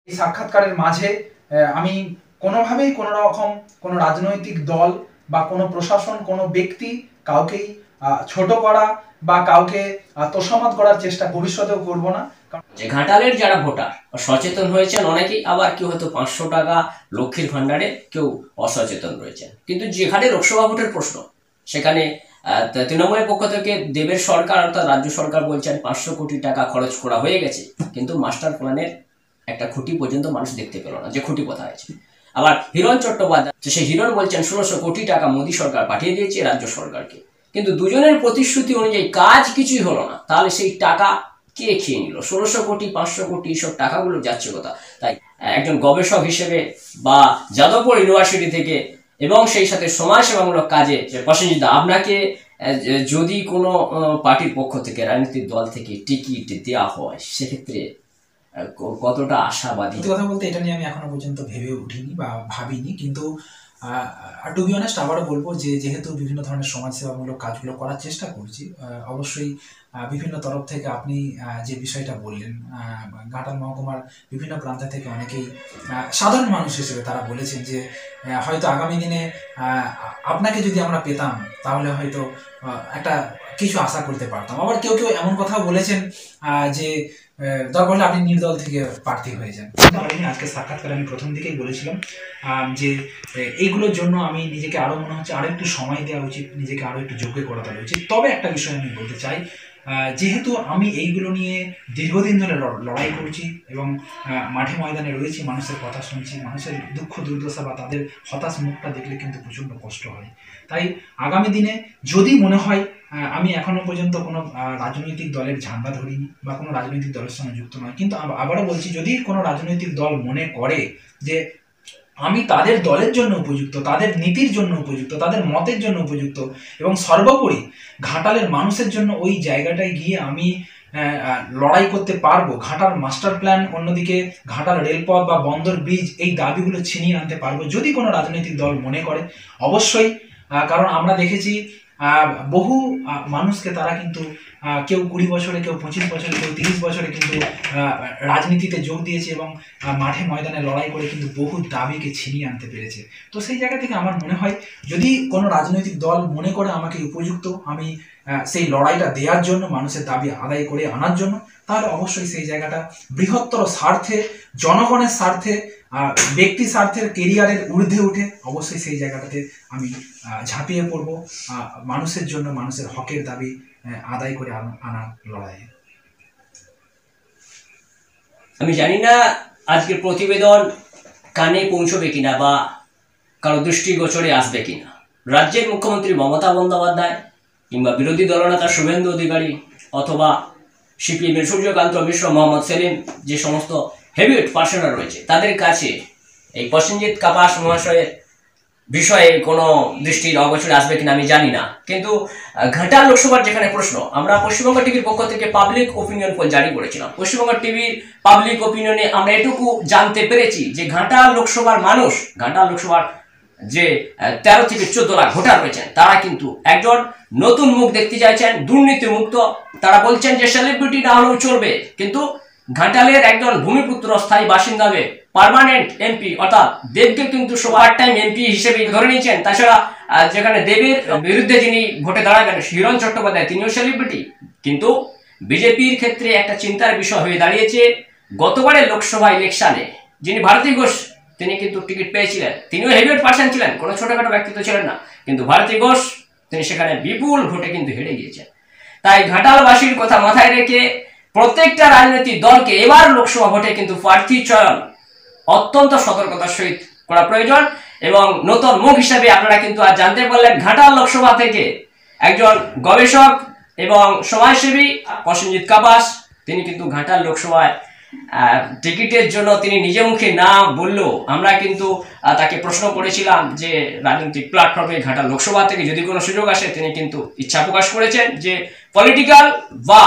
এই সাক্ষাৎকারের মাঝে আমি কোনোভাবেই কোনো রকম কোনো রাজনৈতিক দল বা কোনো প্রশাসন, কোনো ব্যক্তি কাউকেই ছোট করা বা কাউকে তোষামত করার চেষ্টা ভবিষ্যতেও করব না। যে ঘাটালের যারা ভোটার সচেতন হয়েছেন অনেকেই, আবার কেউ হয়তো 500 টাকা লক্ষ্মীর ভান্ডারে কেউ অসচেতন রয়েছেন। কিন্তু যেখানে লোকসভা ভোটের প্রশ্ন, সেখানে তৃণমূলের পক্ষ থেকে দেবের সরকার অর্থাৎ রাজ্য সরকার বলছেন 500 কোটি টাকা খরচ করা হয়ে গেছে, কিন্তু মাস্টার প্ল্যানের একটা খুঁটি পর্যন্ত মানুষ দেখতে পেল না যে খুঁটি কোথায় আছে। আবার হিরণ চট্টোপাধ্যায়, সেই হিরণ বলছেন 1600 কোটি টাকা মোদী সরকার পাঠিয়ে দিয়েছে রাজ্য সরকারকে, কিন্তু দুজনের প্রতিশ্রুতি অনুযায়ী কাজ কিছুই হলো না। তাহলে সেই টাকা কে খেয়ে নিল? 1600 কোটি 500 কোটি সব টাকাগুলো যাচ্ছে কোথা? তাই একজন গবেষক হিসেবে বা যাদবপুর ইউনিভার্সিটি থেকে এবং সেই সাথে সমাজসেবামূলক কাজে প্রসেনজিৎ দা, আপনাকে যদি কোনো পার্টির পক্ষ থেকে, রাজনৈতিক দল থেকে টিকিট দেওয়া হয়, সেক্ষেত্রে কতটা আশাবাদী? কথা বলতে এটা নিয়ে আমি এখনো পর্যন্ত ভেবে উঠিনি বা ভাবিনি, কিন্তু টু বি অনেস্ট আবারও বলবো যে যেহেতু বিভিন্ন ধরনের সমাজসেবামূলক কাজগুলো করার চেষ্টা করছি, অবশ্যই বিভিন্ন তরফ থেকে আপনি যে বিষয়টা বললেন, ঘাটাল মহকুমার বিভিন্ন প্রান্ত থেকে অনেকেই সাধারণ মানুষ হিসেবে তারা বলেছেন যে হয়তো আগামী দিনে আপনাকে যদি আমরা পেতাম তাহলে হয়তো একটা কিছু আশা করতে পারতাম। আবার কেউ কেউ এমন কথাও বলেছেন যে দরকার হলে আপনি নির্দল থেকে প্রার্থী হয়ে যান। আজকে সাক্ষাৎকারে আমি প্রথম দিকেই বলেছিলাম যে এইগুলোর জন্য আমি নিজেকে আরও মনে হচ্ছে আরও একটু সময় দেওয়া উচিত, নিজেকে আরও একটু যোগ্য করে তোলা উচিত। তবে একটা বিষয় আমি বলতে চাই, যেহেতু আমি এইগুলো নিয়ে দীর্ঘদিন ধরে লড়াই করছি এবং মাঠে ময়দানে রয়েছি, মানুষের কথা শুনছি, মানুষের দুঃখ দুর্দশা বা তাদের হতাশ মুখটা দেখলে কিন্তু প্রচণ্ড কষ্ট হয়। তাই আগামী দিনে যদি মনে হয়, আমি এখনো পর্যন্ত কোনো রাজনৈতিক দলের ঝান্ডা ধরিনি বা কোনো রাজনৈতিক দলের সঙ্গে যুক্ত নয়, কিন্তু আবারও বলছি, যদি কোনো রাজনৈতিক দল মনে করে যে আমি তাদের দলের জন্য উপযুক্ত, তাদের নীতির জন্য উপযুক্ত, তাদের মতের জন্য উপযুক্ত এবং সর্বোপরি ঘাটালের মানুষের জন্য ওই জায়গাটায় গিয়ে আমি লড়াই করতে পারবো, ঘাটাল মাস্টার প্ল্যান, অন্যদিকে ঘাটাল রেলপথ বা বন্দর ব্রিজ, এই দাবিগুলো ছিনিয়ে আনতে পারবো যদি কোনো রাজনৈতিক দল মনে করে, অবশ্যই। কারণ আমরা দেখেছি বহু মানুষকে তারা কিন্তু কেউ 20 বছরে, কেউ 25 বছরে, কেউ 30 বছরে কিন্তু রাজনীতিতে যোগ দিয়েছে এবং মাঠে ময়দানে লড়াই করে কিন্তু বহু দাবিকে ছিনিয়ে আনতে পেরেছে। তো সেই জায়গা থেকে আমার মনে হয় যদি কোনো রাজনৈতিক দল মনে করে আমাকে উপযুক্ত, আমি সেই লড়াইটা দেওয়ার জন্য, মানুষের দাবি আদায় করে আনার জন্য, তাহলে অবশ্যই সেই জায়গাটা বৃহত্তর স্বার্থে, জনগণের স্বার্থে, ব্যক্তি স্বার্থের, কেরিয়ারের ঊর্ধ্বে উঠে অবশ্যই সেই জায়গাটাতে আমি ঝাঁপিয়ে পড়ব মানুষের জন্য, মানুষের হকের দাবি আদায় করে আনার লড়াইয়ে। আমি জানি না আজকের প্রতিবেদন কানে পৌঁছবে কিনা বা কারো দৃষ্টিগোচরে আসবে কিনা। রাজ্যের মুখ্যমন্ত্রী মমতা বন্দ্যোপাধ্যায় কিংবা বিরোধী দলনেতা শুভেন্দু অধিকারী অথবা সিপিএমের সূর্যকান্ত মিশ্র, মোহাম্মদ সেলিম, যে সমস্ত হেভিওয়েট পার্সনরা রয়েছে, তাদের কাছে এই প্রসেনজিৎ কাপাস মহাশয়ের বিষয়ে কোনো দৃষ্টির অগোচরে আসবে কিনা আমি জানি না। কিন্তু ঘাটাল লোকসভার যেখানে প্রশ্ন, আমরা পশ্চিমবঙ্গ টিভির পক্ষ থেকে পাবলিক ওপিনিয়ন পোল জারি করেছিলাম। পশ্চিমবঙ্গ টিভির পাবলিক ওপিনিয়নে আমরা এটুকু জানতে পেরেছি যে ঘাটাল লোকসভার মানুষ, ঘাটাল লোকসভার যে 13 থেকে 14 লাখ ভোটার রয়েছেন, তারা কিন্তু একজন নতুন মুখ দেখতে চাইছেন, দুর্নীতি মুক্ত। তারা বলছেন যে সেলিব্রিটি না হলেও চলবে, কিন্তু ঘাটালের একজন ভূমিপুত্র, স্থায়ী বাসিন্দা হবে, পার্মানেন্ট এমপি অর্থাৎ দেবকে কিন্তু পার্ট টাইম এমপি হিসেবে ধরে নিয়েছেন। তাছাড়া যেখানে দেবের বিরুদ্ধে যিনি ভোটে দাঁড়াবেন, হিরণ চট্টোপাধ্যায়, তিনিও সেলিব্রিটি। কিন্তু বিজেপির ক্ষেত্রে একটা চিন্তার বিষয় হয়ে দাঁড়িয়েছে, গতবারের লোকসভা ইলেকশনে যিনি ভারতী ঘোষ, তিনি কিন্তু টিকিট পেয়েছিলেন, তিনিও হেভিওয়েট পার্সন ছিলেন, কোনো ছোটখাটো ব্যক্তিত্ব ছিলেন না, কিন্তু ভারতী ঘোষ তিনি সেখানে বিপুল ভোটে কিন্তু হেরে গিয়েছেন। তাই ঘাটালবাসীর কথা মাথায় রেখে প্রত্যেকটা রাজনৈতিক দলকে এবার লোকসভা ভোটে কিন্তু প্রার্থী চয়ন অত্যন্ত সতর্কতার সহিত করা প্রয়োজন। এবং নতুন মুখ হিসেবে আপনারা কিন্তু আজ জানতে পারলেন ঘাটাল লোকসভা থেকে একজন গবেষক এবং সমাজসেবী প্রসেনজিৎ কাপাস, তিনি কিন্তু ঘাটাল লোকসভায় টিকিটের জন্য তিনি নিজে মুখে না বললেও আমরা কিন্তু তাকে প্রশ্ন করেছিলাম যে রাজনৈতিক প্ল্যাটফর্মে ঘাটাল লোকসভা থেকে যদি কোনো সুযোগ আসে, তিনি কিন্তু ইচ্ছা প্রকাশ করেছেন যে পলিটিক্যাল বা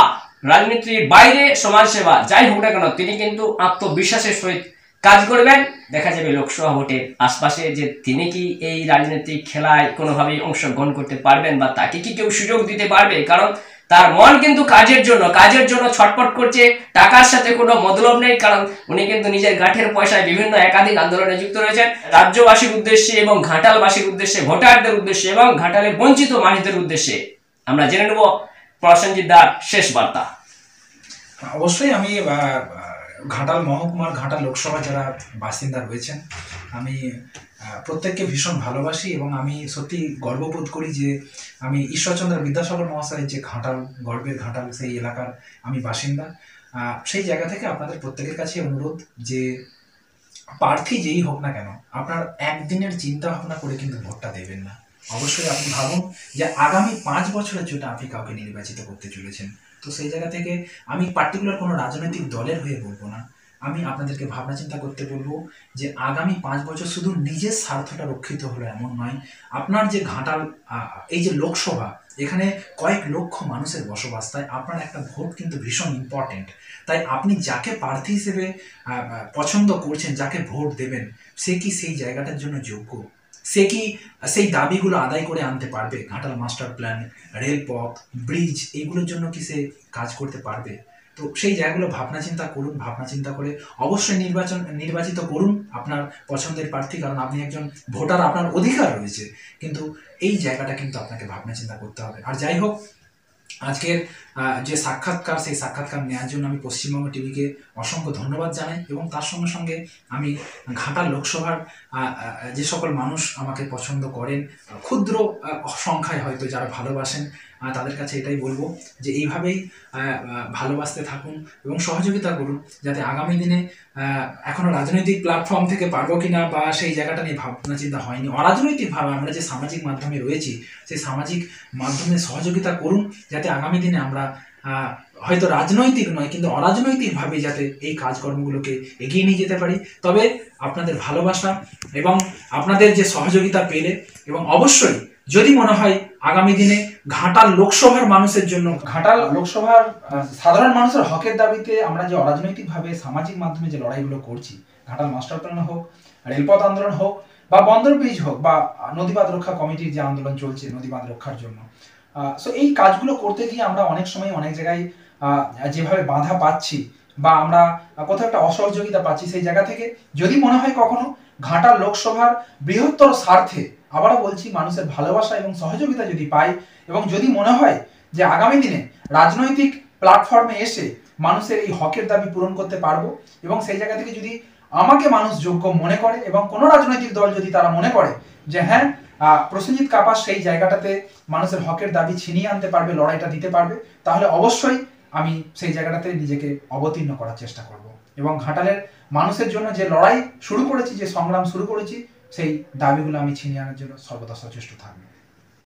রাজনীতির বাইরে সমাজসেবা যাই হোক না কেন, তিনি কিন্তু আত্মবিশ্বাসের সহিত কাজ করবেন। দেখা যাবে লোকসভা ভোটের আশপাশে যে তিনি কি এই রাজনৈতিক খেলায় কোনোভাবেই অংশগ্রহণ করতে পারবেন বা তাকে কি কেউ সুযোগ দিতে পারবে, কারণ তার মন কিন্তু কাজের জন্য ছটপট করছে। টাকার সাথে কোনো মতলব নেই, কারণ উনি কিন্তু নিজের গাঁঠের পয়সায় বিভিন্ন একাধিক আন্দোলনে যুক্ত রয়েছেন। রাজ্যবাসীর উদ্দেশ্যে এবং ঘাটালবাসীর উদ্দেশ্যে, ভোটারদের উদ্দেশ্যে এবং ঘাটালের বঞ্চিত মানুষদের উদ্দেশ্যে আমরা জেনে নেব প্রসেনজিৎ দার শেষ বার্তা। অবশ্যই আমি ঘাটাল মহকুমার ঘাটাল লোকসভা যারা বাসিন্দা রয়েছেন, আমি প্রত্যেককে ভীষণ ভালোবাসি এবং আমি সত্যি গর্ববোধ করি যে আমি ঈশ্বরচন্দ্র বিদ্যাসাগর মহাশয়ের যে ঘাটাল, গর্বের ঘাটাল, সেই এলাকার আমি বাসিন্দা। সেই জায়গা থেকে আপনাদের প্রত্যেকের কাছে অনুরোধ যে প্রার্থী যেই হোক না কেন, আপনার একদিনের চিন্তা ভাবনা করে কিন্তু ভোটটা দেবেন না। অবশ্যই আপনি ভাবুন যে আগামী 5 বছরের জন্য আপনি কাউকে নির্বাচিত করতে চলেছেন। তো সেই জায়গা থেকে আমি পার্টিকুলার কোনো রাজনৈতিক দলের হয়ে বলবো না, আমি আপনাদেরকে ভাবনা চিন্তা করতে বলবো যে আগামী 5 বছর শুধু নিজের স্বার্থটা রক্ষিত হলো এমন নয়, আপনার যে ঘাটাল, এই যে লোকসভা, এখানে কয়েক লক্ষ মানুষের বসবাস, তাই আপনার একটা ভোট কিন্তু ভীষণ ইম্পর্টেন্ট। তাই আপনি যাকে প্রার্থী হিসেবে পছন্দ করছেন, যাকে ভোট দেবেন, সে কি সেই জায়গাটার জন্য যোগ্য? সে কি সেই দাবিগুলো আদায় করে আনতে পারবে? ঘাটাল মাস্টার প্ল্যান, রেলপথ, ব্রিজ, এইগুলোর জন্য কি সে কাজ করতে পারবে? তো সেই জায়গাগুলো ভাবনা চিন্তা করুন, ভাবনা চিন্তা করে অবশ্যই নির্বাচিত করুন আপনার পছন্দের প্রার্থী, কারণ আপনি একজন ভোটার, আপনার অধিকার রয়েছে, কিন্তু এই জায়গাটা কিন্তু আপনাকে ভাবনা চিন্তা করতে হবে। আর যাই হোক, আজকের যে সাক্ষাৎকার, সেই সাক্ষাৎকার নেওয়ার জন্য আমি পশ্চিমবঙ্গ টিভিকে অসংখ্য ধন্যবাদ জানাই এবং তার সঙ্গে সঙ্গে আমি ঘাটাল লোকসভার যে সকল মানুষ আমাকে পছন্দ করেন, ক্ষুদ্র সংখ্যায় হয়তো যারা ভালোবাসেন, তাদের কাছে এটাই বলবো যে এইভাবেই ভালোবাসতে থাকুন এবং সহযোগিতা করুন, যাতে আগামী দিনে এখনো রাজনৈতিক প্ল্যাটফর্ম থেকে পারবো কিনা বা সেই জায়গাটা নিয়ে ভাবনা চিন্তা হয়নি, অরাজনৈতিকভাবে আমরা যে সামাজিক মাধ্যমে রয়েছি, সেই সামাজিক মাধ্যমে সহযোগিতা করুন, যাতে আগামী দিনে আমরা হয়তো রাজনৈতিক নয় কিন্তু অরাজনৈতিকভাবে যাতে এই কাজকর্মগুলোকে এগিয়ে নিয়ে যেতে পারি। তবে আপনাদের ভালোবাসা এবং আপনাদের যে সহযোগিতা পেলে, এবং অবশ্যই যদি মনে হয় আগামী দিনে ঘাটাল লোকসভার মানুষের জন্য, ঘাটাল লোকসভার সাধারণ মানুষের হকের দাবিতে আমরা যে অরাজনৈতিকভাবে সামাজিক মাধ্যমে যে লড়াইগুলো করছি, ঘাটাল মাস্টার প্ল্যান হোক, রেলপথ আন্দোলন হোক, বা বন্দর ব্রিজ হোক, বা নদীবাঁধ রক্ষা কমিটির যে আন্দোলন চলছে নদীবাঁধ রক্ষার জন্য, সো এই কাজগুলো করতে গিয়ে আমরা অনেক সময় অনেক জায়গায় যেভাবে বাধা পাচ্ছি বা আমরা কোথাও একটা অসহযোগিতা পাচ্ছি, সেই জায়গা থেকে যদি মনে হয় কখনো ঘাটাল লোকসভার বৃহত্তর স্বার্থে, আবারও বলছি, মানুষের ভালোবাসা এবং সহযোগিতা যদি পাই, এবং যদি মনে হয় যে আগামী দিনে রাজনৈতিক প্ল্যাটফর্মে এসে মানুষের এই হকের দাবি পূরণ করতে পারবো, এবং সেই জায়গা থেকে যদি আমাকে মানুষ যোগ্য মনে করে এবং কোনো রাজনৈতিক দল যদি তারা মনে করে যে হ্যাঁ প্রসেনজিৎ কাপাস সেই জায়গাটাতে মানুষের হকের দাবি ছিনিয়ে আনতে পারবে, লড়াইটা দিতে পারবে, তাহলে অবশ্যই আমি সেই জায়গাটাতে নিজেকে অবতীর্ণ করার চেষ্টা করব এবং ঘাটালের মানুষের জন্য যে লড়াই শুরু করেছি, যে সংগ্রাম শুরু করেছি, সেই দাবিগুলো আমি ছিনিয়ে আনার জন্য সর্বদা সচেষ্ট থাকবো।